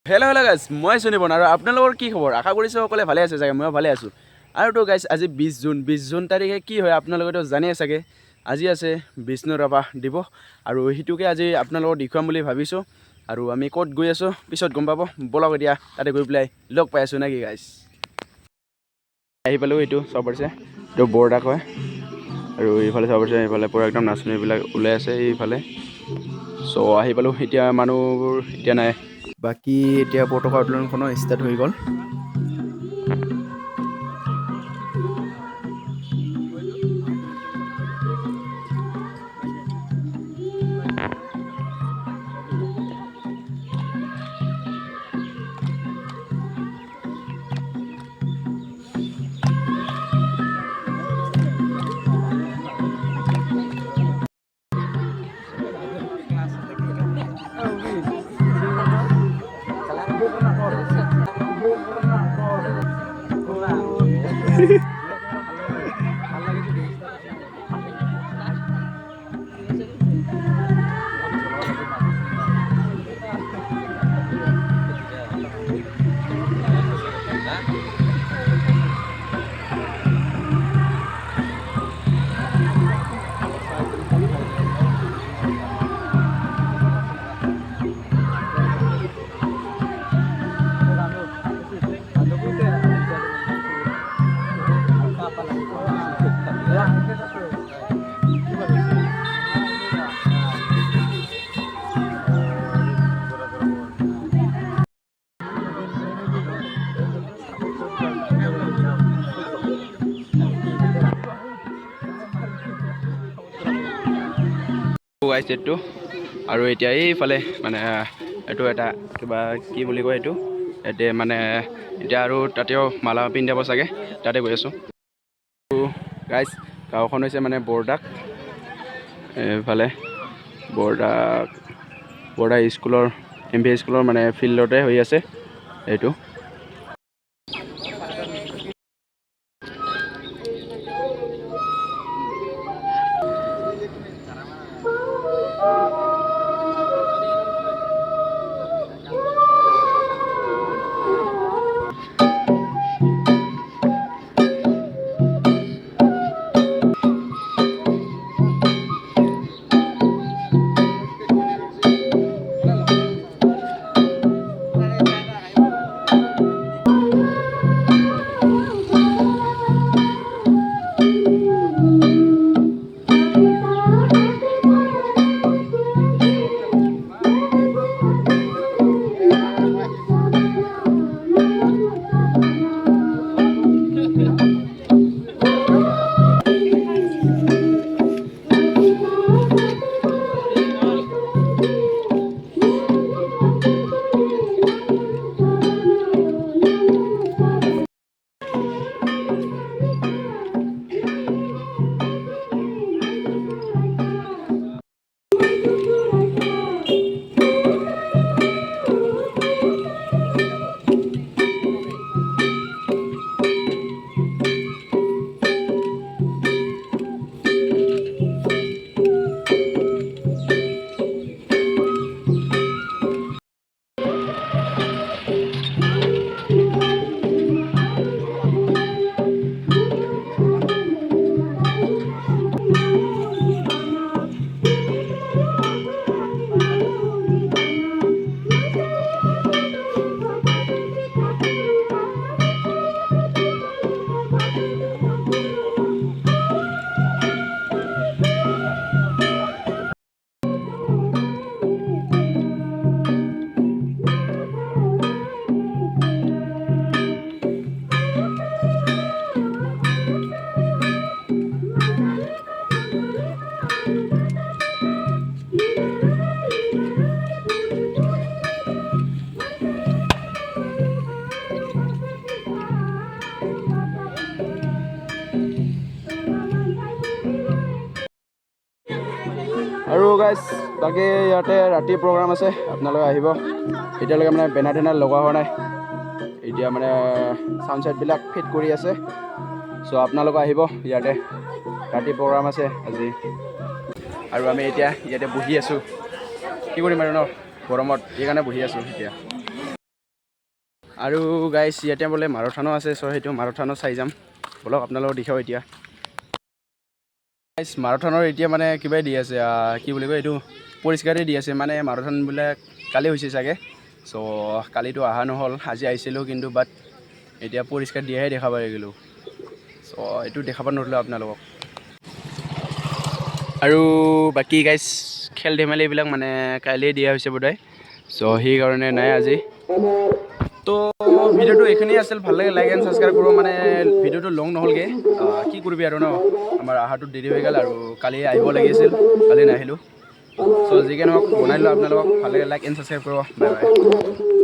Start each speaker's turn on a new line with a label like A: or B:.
A: Hello' guys, মই সুনিবন আৰু আপোনালোকৰ কি খবৰ? আশা কৰিছোঁ সকলোৱে ভালে আছে চাগে, ময়ো ভালে আছোঁ। আৰু তো গাইজ আজি 20 জুন তাৰিখে কি হয় আপোনালোকেতো জানেই চাগে। আজি আছে বিষ্ণু ৰাভা দিৱস আৰু সেইটোকে আজি আপোনালোকক দেখুৱাম বুলি ভাবিছোঁ। আৰু আমি ক'ত গৈ আছোঁ পিছত গম পাব। বলক এতিয়া তাতে গৈ পেলাই লগ পাই আছোঁ নেকি গাইজ। আহি পালোঁ, এইটো চাব পাৰিছে, এইটো বৰডাক হয়। আৰু এইফালে চাব পাৰিছে, এইফালে পূৰা একদম নাচনীবিলাক ওলাই আছে এইফালে। চ' আহি পালোঁ, এতিয়া মানুহবোৰ এতিয়া নাই। বাকী এতিয়া পতাকা উত্তোলনখনো ষ্টাৰ্ট হৈ গ'ল। এইটো আৰু এতিয়া এইফালে মানে এইটো এটা কিবা কি বুলি কয়, এইটো ইয়াতে মানে এতিয়া আৰু তাতেও মালা পিন্ধাব চাগে, তাতে গৈ আছোঁ। গাইজ, গাঁওখন হৈছে মানে বৰডাক। এইফালে বৰডাক স্কুলৰ MP স্কুলৰ মানে ফিল্ডতে হৈ আছে এইটো। আৰু গাইজ, বাকী ইয়াতে ৰাতি প্ৰগ্ৰাম আছে, আপোনালোকে আহিব। এতিয়ালৈকে মানে বেনাৰ টেনাৰ লগোৱা হোৱা নাই, এতিয়া মানে চাউণ্ড চাইডবিলাক ফিট কৰি আছে। চ' আপোনালোকে আহিব, ইয়াতে ৰাতি প্ৰগ্ৰাম আছে আজি। আৰু আমি এতিয়া ইয়াতে বহি আছোঁ, কি কৰিম আৰু ন, গৰমত সেইকাৰণে বহি আছোঁ এতিয়া। আৰু গাইছ ইয়াতে বোলে মাৰাথানো আছে, চ' সেইটো মাৰাথানো চাই যাম। বলক আপোনালোকক দেখাওঁ এতিয়া। গাইছ মাৰাথানৰ এতিয়া মানে কিবাই দি আছে, কি বুলি কয় এইটো পৰিষ্কাৰেই দি আছে, মানে মাৰাথানবিলাক কালি হৈছে চাগে। চ' কালিতো অহা নহ'ল, আজি আহিছিলোঁ কিন্তু বাট এতিয়া পৰিষ্কাৰ দিয়াহে দেখা পাই গ'লোঁ। চ' এইটো দেখাব নোৱাৰিলোঁ আপোনালোকক। আৰু বাকী গাইছ খেল ধেমালি এইবিলাক মানে কাইলৈ দিয়া হৈছে বোধহয়, চ' সেইকাৰণে নাই আজি। তো ভিডিঅ'টো এইখিনিয়ে আছিল, ভাল লাগে লাইক এণ্ড ছাবস্ক্ৰাইব কৰিব, মানে ভিডিঅ'টো লং নহ'লগৈ, কি কৰিবি আৰু ন, আমাৰ অহাটো দেৰি হৈ গ'ল আৰু কালি আহিব লাগিছিল, কালি নাহিলোঁ। চ' যিকি নহওক বনাই দিলোঁ আপোনালোকক, ভাল লাগে লাইক এণ্ড ছাবস্ক্ৰাইব কৰিব, বাই বাই।